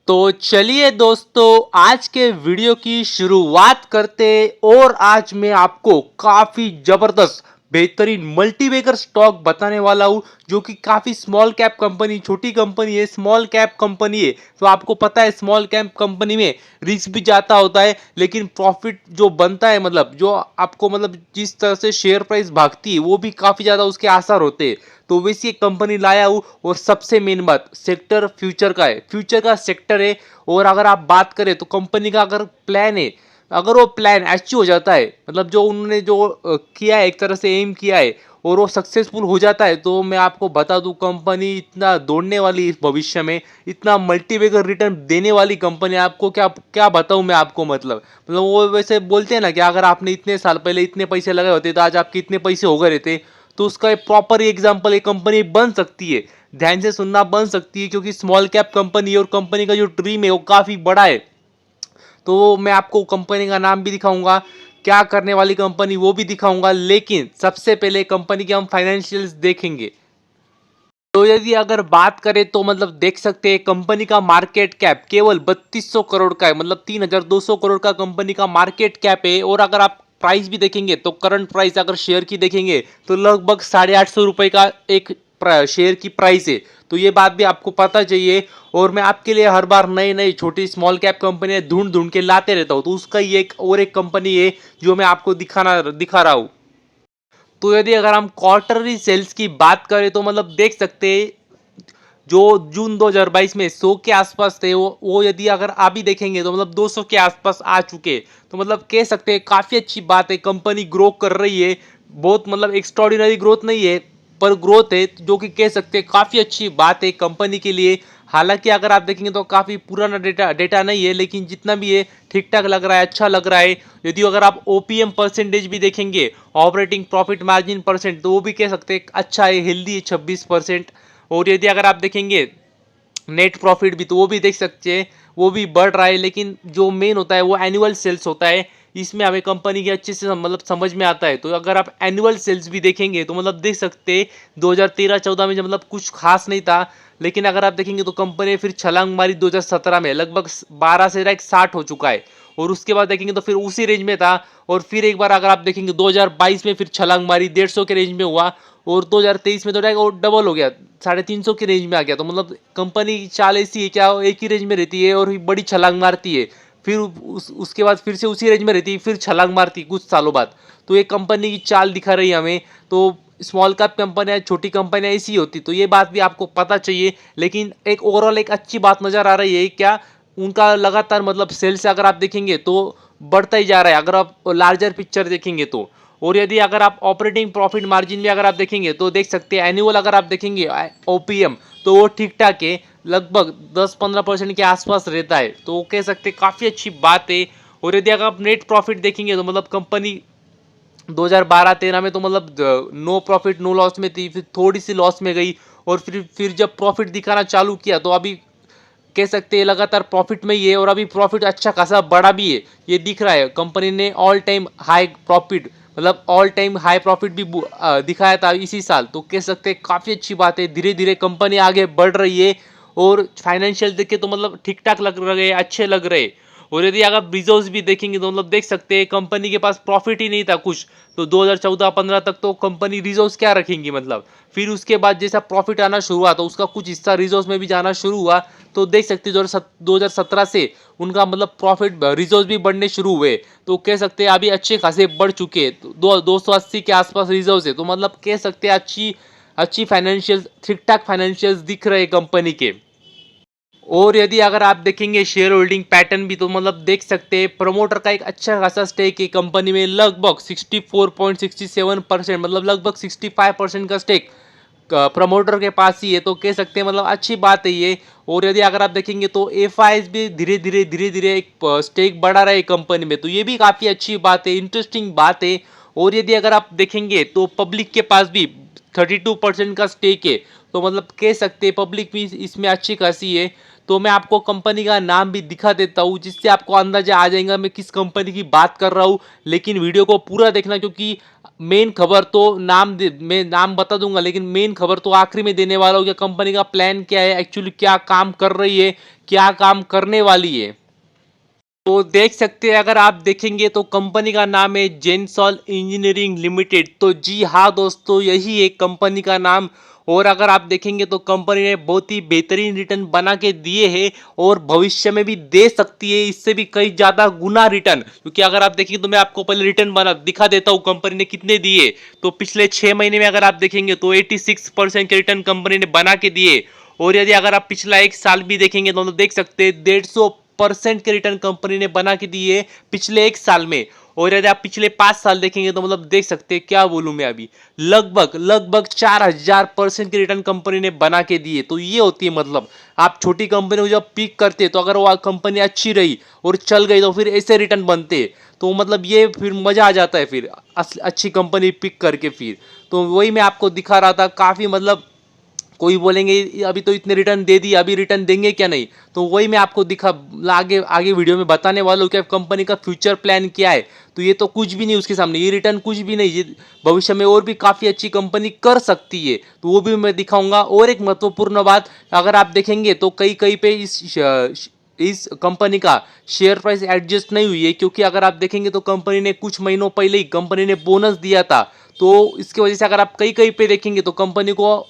तो चलिए दोस्तों, आज के वीडियो की शुरुआत करते और आज मैं आपको काफी जबरदस्त बेहतरीन मल्टीबैगर स्टॉक बताने वाला हूं जो कि काफी स्मॉल कैप कंपनी, छोटी कंपनी है, स्मॉल कैप कंपनी है। तो आपको पता है स्मॉल कैप कंपनी में रिस्क भी ज्यादा होता है लेकिन प्रॉफिट जो बनता है, मतलब जो आपको, मतलब जिस तरह से शेयर प्राइस भागती है वो भी काफी ज्यादा उसके आसार होते हैं। तो वैसी एक कंपनी लाया हूं और सबसे मेन बात सेक्टर फ्यूचर का है, फ्यूचर का सेक्टर है। और अगर आप बात करें तो कंपनी का अगर प्लान है, अगर वो प्लान अचीव हो जाता है, मतलब जो उन्होंने जो किया है, एक तरह से एम किया है और वो सक्सेसफुल हो जाता है, तो मैं आपको बता दूं कंपनी इतना दौड़ने वाली इस भविष्य में, इतना मल्टीबैगर रिटर्न देने वाली कंपनी, आपको क्या क्या बताऊं मैं आपको। मतलब वो वैसे बोलते हैं ना कि अगर आपने इतने साल पहले इतने पैसे लगाए होते तो आज आपके इतने पैसे हो गए रहते। तो उसका एक प्रॉपर एग्जांपल एक कंपनी बन सकती है। ध्यान से सुनना, बन सकती है, क्योंकि स्मॉल कैप कंपनी है और कंपनी का जो ड्रीम है वो काफी बड़ा है। तो मैं आपको कंपनी का नाम भी दिखाऊंगा, क्या करने वाली कंपनी वो भी दिखाऊंगा, लेकिन सबसे पहले कंपनी के हम फाइनेंशियल्स देखेंगे। तो यदि अगर बात करें तो मतलब देख सकते हैं कंपनी का मार्केट कैप केवल 3200 करोड़ का है, मतलब 3200 करोड़ का कंपनी का मार्केट कैप है। और अगर आप प्राइस भी देखेंगे तो करंट प्राइस अगर शेयर की देखेंगे तो लगभग 850 रुपए का एक शेयर की प्राइस है। तो ये बात भी आपको पता चाहिए। और मैं आपके लिए हर बार नई नई छोटी स्मॉल कैप कंपनियां ढूंढ ढूंढ के लाते रहता हूँ, तो उसका ही एक कंपनी है जो मैं आपको दिखा रहा हूँ। तो यदि अगर हम क्वार्टरली सेल्स की बात करें तो मतलब देख सकते हैं जो जून 2022 में 100 के आसपास थे, वो यदि अगर अभी देखेंगे तो मतलब 200 के आसपास आ चुके। तो मतलब कह सकते हैं काफी अच्छी बात है, कंपनी ग्रो कर रही है। बहुत मतलब एक्स्ट्रॉर्डिनरी ग्रोथ नहीं है पर ग्रोथ है, जो कि कह सकते हैं काफी अच्छी बात है कंपनी के लिए। हालांकि अगर आप देखेंगे तो काफी पुराना डेटा डेटा नहीं है, लेकिन जितना भी है ठीक ठाक लग रहा है, अच्छा लग रहा है। यदि अगर आप ओपीएम परसेंटेज भी देखेंगे, ऑपरेटिंग प्रॉफिट मार्जिन परसेंट, तो वो भी कह सकते हैं अच्छा है, हेल्दी है, 26%। और यदि अगर आप देखेंगे नेट प्रॉफिट भी, तो वो भी देख सकते हैं वो भी बढ़ रहा है। लेकिन जो मेन होता है वो एनुअल सेल्स होता है, इसमें हमें कंपनी के अच्छे से मतलब समझ में आता है। तो अगर आप एनुअल सेल्स भी देखेंगे तो मतलब देख सकते हैं 2013-14 में जब मतलब कुछ खास नहीं था, लेकिन अगर आप देखेंगे तो कंपनी ने फिर छलांग मारी 2017 में, लगभग 12 से 60 हो चुका है। और उसके बाद देखेंगे तो फिर उसी रेंज में था। और फिर एक बार अगर आप देखेंगे 2022 में फिर छलांग मारी, 150 के रेंज में हुआ। और 2023 में तो वो डबल हो गया, 350 के रेंज में आ गया। तो मतलब कंपनी की चाल ऐसी है, क्या एक ही रेंज में रहती है और बड़ी छलांग मारती है, फिर उसके बाद फिर से उसी रेंज में रहती है, फिर छलांग मारती है कुछ सालों बाद। तो ये कंपनी की चाल दिखा रही है हमें। तो स्मॉल कैप कंपनियां, छोटी कंपनियां ऐसी होती, तो ये बात भी आपको पता चाहिए। लेकिन एक ओवरऑल एक अच्छी बात नजर आ रही है, क्या उनका लगातार मतलब सेल्स अगर आप देखेंगे तो बढ़ता ही जा रहा है, अगर आप लार्जर पिक्चर देखेंगे तो। और यदि अगर आप ऑपरेटिंग प्रॉफिट मार्जिन भी अगर आप देखेंगे तो देख सकते हैं एनुअल अगर आप देखेंगे ओपीएम, तो वो ठीक ठाक है, लगभग 10-15% के आसपास रहता है। तो वो कह सकते हैं काफ़ी अच्छी बात है। और यदि अगर आप नेट प्रॉफिट देखेंगे तो मतलब कंपनी 2012-13 में तो मतलब नो प्रॉफिट नो लॉस में थी, फिर थोड़ी सी लॉस में गई। और फिर जब प्रॉफिट दिखाना चालू किया तो अभी कह सकते हैं लगातार प्रॉफिट में ही है। और अभी प्रॉफिट अच्छा खासा बड़ा भी है, ये दिख रहा है। कंपनी ने ऑल टाइम हाई प्रॉफिट, मतलब ऑल टाइम हाई प्रॉफिट भी दिखाया था इसी साल। तो कह सकते हैं काफ़ी अच्छी बात है, धीरे धीरे कंपनी आगे बढ़ रही है। और फाइनेंशियल देखे तो मतलब ठीक ठाक लग रहे हैं, अच्छे लग रहे हैं। और यदि अगर रिजर्व्स भी देखेंगे तो मतलब देख सकते हैं कंपनी के पास प्रॉफिट ही नहीं था कुछ। तो 2014-15 तक तो कंपनी रिजर्व्स क्या रखेंगी, मतलब फिर उसके बाद जैसा प्रॉफिट आना शुरू हुआ तो उसका कुछ हिस्सा रिजर्व्स में भी जाना शुरू हुआ। तो देख सकते हैं 2017 से उनका मतलब प्रॉफिट रिजर्व्स भी बढ़ने शुरू हुए। तो कह सकते हैं अभी अच्छे खासे बढ़ चुके हैं, तो 280 के आसपास रिजर्व्स है। तो मतलब कह सकते हैं अच्छी अच्छी फाइनेंशियल, ठीक ठाक फाइनेंशियल्स दिख रहे कंपनी के। और यदि अगर आप देखेंगे शेयर होल्डिंग पैटर्न भी, तो मतलब देख सकते हैं प्रमोटर का एक अच्छा खासा स्टेक है कंपनी में, लगभग 64.67%, मतलब लगभग 65% का स्टेक प्रमोटर के पास ही है। तो कह सकते हैं मतलब अच्छी बात है ये। और यदि अगर आप देखेंगे तो एफ भी धीरे धीरे एक स्टेक बढ़ा रहे कंपनी में, तो ये भी काफ़ी अच्छी बात है, इंटरेस्टिंग बात है। और यदि अगर आप देखेंगे तो पब्लिक के पास भी 32% का स्टेक है। तो मतलब कह सकते हैं पब्लिक भी इसमें अच्छी खासी है। तो मैं आपको कंपनी का नाम भी दिखा देता हूँ, जिससे आपको अंदाजा आ जाएगा मैं किस कंपनी की बात कर रहा हूँ। लेकिन वीडियो को पूरा देखना, क्योंकि मेन खबर तो मैं नाम बता दूंगा, लेकिन मेन खबर तो आखिरी में देने वाला हूँ कि कंपनी का प्लान क्या है, एक्चुअली क्या काम कर रही है, क्या काम करने वाली है। तो देख सकते हैं, अगर आप देखेंगे तो कंपनी का नाम है जेनसॉल इंजीनियरिंग लिमिटेड। तो जी हाँ दोस्तों, यही एक कंपनी का नाम। और अगर आप देखेंगे तो कंपनी ने बहुत ही बेहतरीन रिटर्न बना के दिए हैं और भविष्य में भी दे सकती है इससे भी कई ज्यादा गुना रिटर्न। क्योंकि अगर आप देखेंगे तो मैं आपको पहले रिटर्न बना दिखा देता हूँ कंपनी ने कितने दिए। तो पिछले 6 महीने में अगर आप देखेंगे तो 86% के रिटर्न कंपनी ने बना के दिए। और यदि अगर आप पिछला 1 साल भी देखेंगे तो देख सकते हैं 150% के रिटर्न कंपनी ने बना के दिए पिछले 1 साल में। और यदि आप पिछले 5 साल देखेंगे तो देख सकते हैं, क्या बोलूं मैं अभी, लगभग लगभग 4000% के रिटर्न कंपनी ने बना के दिए। तो ये होती है मतलब, आप छोटी कंपनी को जब पिक करते तो अगर वो कंपनी अच्छी रही और चल गई तो फिर ऐसे रिटर्न बनते। तो ये फिर मजा आ जाता है फिर अच्छी कंपनी पिक करके। फिर तो वही मैं आपको दिखा रहा था, काफी कोई बोलेंगे अभी तो इतने रिटर्न दे दिए, अभी रिटर्न देंगे क्या नहीं। तो वही मैं आपको दिखा आगे आगे वीडियो में बताने वाला हूँ कि कंपनी का फ्यूचर प्लान क्या है। तो ये तो कुछ भी नहीं उसके सामने, ये रिटर्न कुछ भी नहीं, ये भविष्य में और भी काफ़ी अच्छी कंपनी कर सकती है, तो वो भी मैं दिखाऊंगा। और एक महत्वपूर्ण बात, अगर आप देखेंगे तो कई कई पे इस कंपनी का शेयर प्राइस एडजस्ट नहीं हुई है, क्योंकि अगर आप देखेंगे तो कंपनी ने कुछ महीनों पहले ही कंपनी ने बोनस दिया था। तो इसकी वजह से अगर आप कई कई पे देखेंगे तो कंपनी को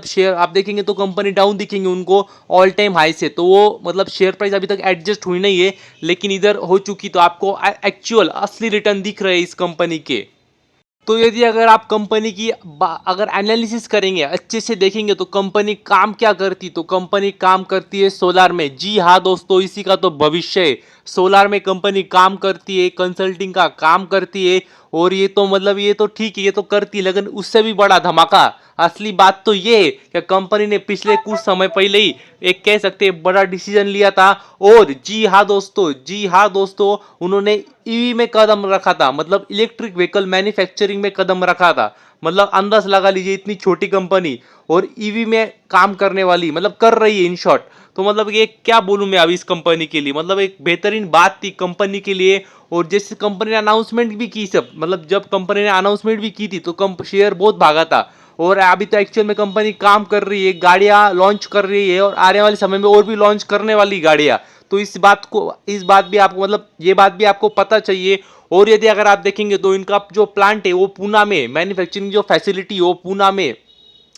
शेयर आप देखेंगे तो कंपनी डाउन दिखेंगे उनको ऑल टाइम हाई से। तो वो शेयर प्राइस अभी तक एडजस्ट हुई नहीं है, लेकिन इधर हो चुकी। तो आपको एक्चुअल असली रिटर्न दिख रहे हैं इस कंपनी के। तो यदि अगर आप कंपनी की अगर एनालिसिस करेंगे, अच्छे से देखेंगे तो कंपनी काम क्या करती, तो कंपनी काम करती है सोलार में। जी हाँ दोस्तों, इसी का तो भविष्य है। सोलार में कंपनी काम करती है, कंसल्टिंग का काम करती है। और ये तो ये तो ठीक है, ये तो करती है, लेकिन उससे भी बड़ा धमाका, असली बात तो ये है कि कंपनी ने पिछले कुछ समय पहले ही एक कह सकते हैं बड़ा डिसीजन लिया था। और जी हाँ दोस्तों, जी हाँ दोस्तों, उन्होंने ईवी में कदम रखा था, इलेक्ट्रिक व्हीकल मैन्युफैक्चरिंग में कदम रखा था। अंदाज लगा लीजिए, इतनी छोटी कंपनी और ईवी में काम करने वाली, कर रही है इन शॉर्ट। तो ये क्या बोलूं मैं अभी इस कंपनी के लिए, एक बेहतरीन बात थी कंपनी के लिए। और जैसे कंपनी ने अनाउंसमेंट भी की सब, जब कंपनी ने अनाउंसमेंट भी की थी तो शेयर बहुत भागा था। और अभी तो एक्चुअल में कंपनी काम कर रही है, गाड़ियां लॉन्च कर रही है और आने वाले समय में और भी लॉन्च करने वाली गाड़ियां। तो इस बात भी आपको ये बात भी आपको पता चाहिए। और यदि अगर आप देखेंगे तो इनका जो प्लांट है वो पूना में, मैन्युफैक्चरिंग जो फैसिलिटी वो पूना में,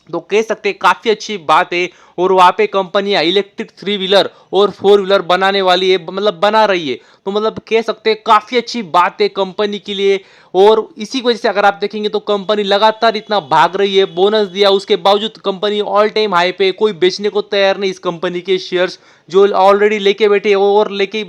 तो कह सकते हैं काफी अच्छी बात है। और वहां पे कंपनियां इलेक्ट्रिक 3 व्हीलर और 4 व्हीलर बनाने वाली है, बना रही है। तो कह सकते हैं काफी अच्छी बात है कंपनी के लिए। और इसी वजह से अगर आप देखेंगे तो कंपनी लगातार इतना भाग रही है, बोनस दिया उसके बावजूद कंपनी ऑल टाइम हाई पे, कोई बेचने को तैयार नहीं इस कंपनी के शेयर्स, जो ऑलरेडी लेके बैठे और लेके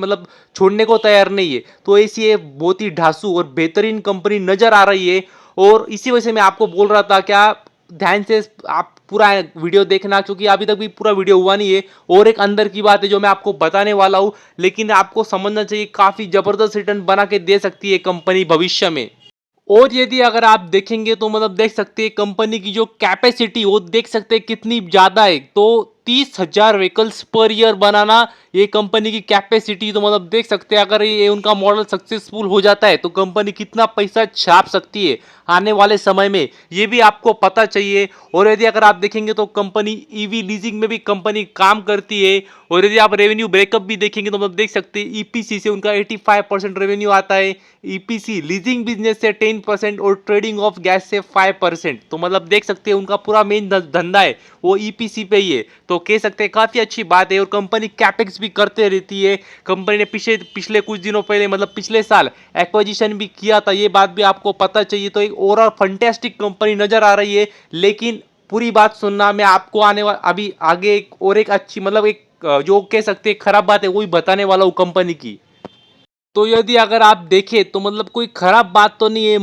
छोड़ने को तैयार नहीं है। तो ऐसी ये बहुत ही ढांसू और बेहतरीन कंपनी नजर आ रही है। और इसी वजह से मैं आपको बोल रहा था, क्या ध्यान से आप पूरा वीडियो देखना, क्योंकि अभी तक भी पूरा वीडियो हुआ नहीं है। और एक अंदर की बात है जो मैं आपको बताने वाला हूं, लेकिन आपको समझना चाहिए काफी जबरदस्त रिटर्न बना के दे सकती है कंपनी भविष्य में। और यदि अगर आप देखेंगे तो देख सकते हैं कंपनी की जो कैपेसिटी वो देख सकते हैं कितनी ज्यादा है। तो 30,000 व्हीकल्स पर ईयर बनाना ये कंपनी की कैपेसिटी। तो देख सकते हैं, अगर ये उनका मॉडल सक्सेसफुल हो जाता है तो कंपनी कितना पैसा छाप सकती है आने वाले समय में, ये भी आपको पता चाहिए। और यदि अगर आप देखेंगे तो कंपनी ईवी लीजिंग में भी कंपनी काम करती है। और यदि आप रेवेन्यू ब्रेकअप भी देखेंगे तो देख सकते हैं ईपीसी से उनका 85% रेवेन्यू आता है, ईपीसी लीजिंग बिजनेस से 10% और ट्रेडिंग ऑफ गैस से 5%। तो देख सकते हैं उनका पूरा मेन धंधा है वो ईपीसी पे ही है। तो कह सकते हैं काफी अच्छी बात है। और कंपनी कैपेक्स भी करते रहती है। कंपनी ने पिछले कुछ दिनों पहले पिछले साल एक्विजिशन भी किया था, ये बात भी आपको पता चाहिए। तो एक ओवरऑल फंटेस्टिक कंपनी नजर आ रही है। लेकिन पूरी बात सुनना, मैं आपको आने वाला अभी आगे एक अच्छी एक जो कह सकते हैं खराब बात है वही बताने वाला हूँ कंपनी की। तो यदि अगर आप देखें तो कोई खराब बात तो नहीं है,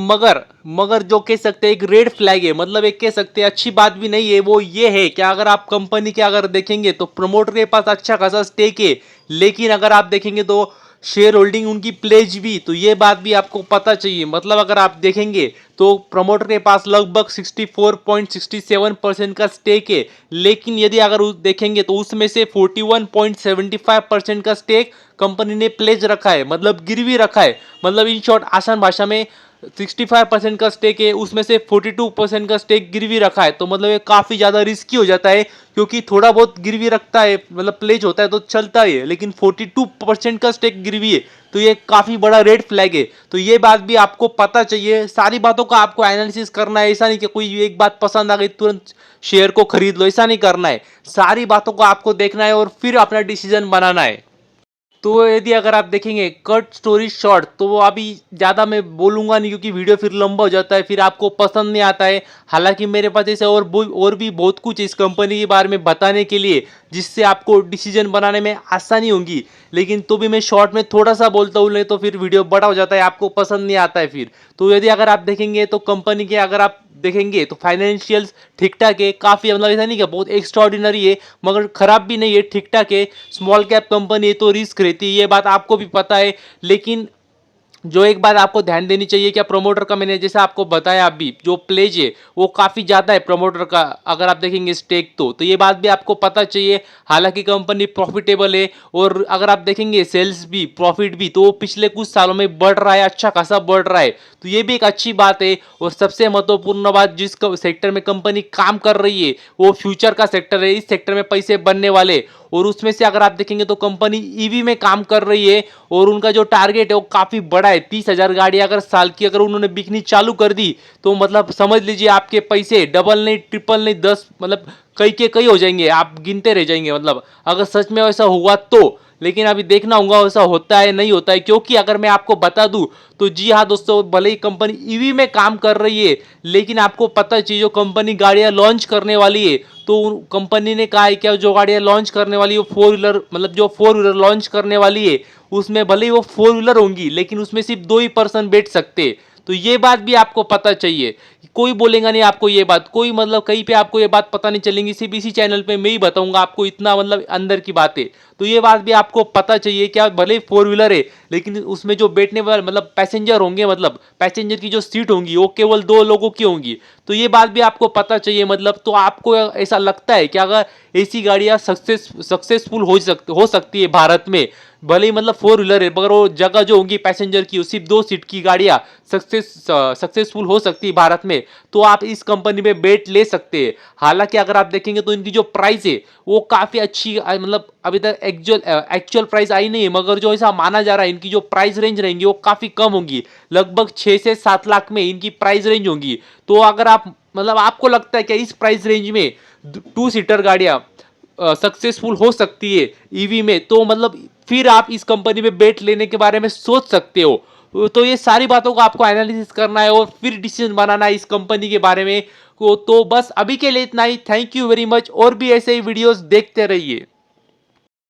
मगर जो कह सकते हैं एक रेड फ्लैग है, एक कह सकते हैं अच्छी बात भी नहीं है, वो ये है कि अगर आप कंपनी के अगर देखेंगे तो प्रमोटर के पास अच्छा खासा स्टेक है, लेकिन अगर आप देखेंगे तो शेयर होल्डिंग उनकी प्लेज भी, तो ये बात भी आपको पता चाहिए। अगर आप देखेंगे तो प्रमोटर के पास लगभग 64.67% का स्टेक है, लेकिन यदि अगर देखेंगे तो उसमें से 41.75% का स्टेक कंपनी ने प्लेज रखा है, गिरवी रखा है। इन शॉर्ट आसान भाषा में 65% का स्टेक है, उसमें से 42% का स्टेक गिरवी रखा है, तो मतलब ये काफ़ी ज़्यादा रिस्की हो जाता है, क्योंकि थोड़ा बहुत गिरवी रखता है मतलब प्लेज होता है तो चलता है, लेकिन 42% का स्टेक गिरवी है तो ये काफ़ी बड़ा रेड फ्लैग है। तो ये बात भी आपको पता चाहिए, सारी बातों का आपको एनालिसिस करना है, ऐसा नहीं कि कोई एक बात पसंद आ गई तुरंत शेयर को खरीद लो, ऐसा नहीं करना है। सारी बातों को आपको देखना है और फिर अपना डिसीजन बनाना है। तो यदि अगर आप देखेंगे कट स्टोरी शॉर्ट, तो वो अभी ज़्यादा मैं बोलूँगा नहीं, क्योंकि वीडियो फिर लंबा हो जाता है, फिर आपको पसंद नहीं आता है। हालांकि मेरे पास ऐसे और भी बहुत कुछ इस कंपनी के बारे में बताने के लिए, जिससे आपको डिसीजन बनाने में आसानी होगी, लेकिन तो भी मैं शॉर्ट में थोड़ा सा बोलता हूँ, नहीं तो फिर वीडियो बड़ा हो जाता है, आपको पसंद नहीं आता है फिर। तो यदि अगर आप देखेंगे तो कंपनी के अगर आप देखेंगे तो फाइनेंशियल्स ठीक ठाक है, काफ़ी मतलब ऐसा नहीं कि बहुत एक्स्ट्राऑर्डिनरी है, मगर खराब भी नहीं है, ठीक ठाक है। स्मॉल कैप कंपनी है तो रिस्क रहती है, ये बात आपको भी पता है। लेकिन जो एक बात आपको ध्यान देनी चाहिए, क्या प्रमोटर का मैंने जैसा आपको बताया अभी जो प्लेज है वो काफ़ी ज़्यादा है प्रमोटर का, अगर आप देखेंगे स्टेक तो ये बात भी आपको पता चाहिए। हालांकि कंपनी प्रॉफिटेबल है, और अगर आप देखेंगे सेल्स भी प्रॉफिट भी तो पिछले कुछ सालों में बढ़ रहा है, अच्छा खासा बढ़ रहा है, तो ये भी एक अच्छी बात है। और सबसे महत्वपूर्ण बात, जिस सेक्टर में कंपनी काम कर रही है वो फ्यूचर का सेक्टर है, इस सेक्टर में पैसे बनने वाले, और उसमें से अगर आप देखेंगे तो कंपनी ईवी में काम कर रही है, और उनका जो टारगेट है वो काफ़ी बड़ा है। 30,000 गाड़ी अगर साल की अगर उन्होंने बिकनी चालू कर दी तो मतलब समझ लीजिए आपके पैसे डबल नहीं, ट्रिपल नहीं, 10 मतलब कई के कई हो जाएंगे, आप गिनते रह जाएंगे, मतलब अगर सच में वैसा हुआ तो। लेकिन अभी देखना होगा वैसा होता है नहीं होता है, क्योंकि अगर मैं आपको बता दूं तो जी हाँ दोस्तों, भले ही कंपनी ईवी में काम कर रही है, लेकिन आपको पता चाहिए जो कंपनी गाड़ियां लॉन्च करने वाली है, तो कंपनी ने कहा है कि जो गाड़ियां लॉन्च करने वाली है वो फोर व्हीलर, मतलब जो फोर व्हीलर लॉन्च करने वाली है उसमें भले ही वो फोर व्हीलर होंगी, लेकिन उसमें सिर्फ 2 ही पर्सन बैठ सकते। तो ये बात भी आपको पता चाहिए, कोई बोलेगा नहीं आपको ये बात, कोई मतलब कहीं पे आपको ये बात पता नहीं चलेंगी, सिर्फ इसी चैनल पे मैं ही बताऊंगा आपको, इतना मतलब अंदर की बातें। तो ये बात भी आपको पता चाहिए, क्या भले ही फोर व्हीलर है लेकिन उसमें जो बैठने वाले मतलब पैसेंजर होंगे, मतलब पैसेंजर की जो सीट होंगी वो केवल 2 लोगों की होंगी। तो ये बात भी आपको पता चाहिए, मतलब तो आपको ऐसा लगता है कि अगर ऐसी गाड़ियां सक्सेसफुल हो सकती है भारत में, भले ही मतलब फोर व्हीलर है, मगर वो जगह जो होंगी पैसेंजर की सिर्फ 2 सीट की गाड़ियां सक्सेसफुल हो सकती है भारत में, तो आप इस कंपनी में बेट ले सकते हैं। हालांकि अगर आप देखेंगे तो इनकी जो प्राइस है वो काफ़ी अच्छी मतलब अभी तक एक्चुअल प्राइस आई नहीं है, मगर जो ऐसा माना जा रहा है इनकी जो प्राइस रेंज रहेंगी वो काफ़ी कम होंगी, लगभग 6 से 7 लाख में इनकी प्राइस रेंज होंगी। तो अगर आप मतलब आपको लगता है कि इस प्राइस रेंज में 2 सीटर गाड़ियाँ सक्सेसफुल हो सकती है ईवी में, तो मतलब फिर आप इस कंपनी में बेट लेने के बारे में सोच सकते हो। तो ये सारी बातों को आपको एनालिसिस करना है और फिर डिसीजन बनाना है इस कंपनी के बारे में को। तो बस अभी के लिए इतना ही, थैंक यू वेरी मच, और भी ऐसे ही वीडियोस देखते रहिए।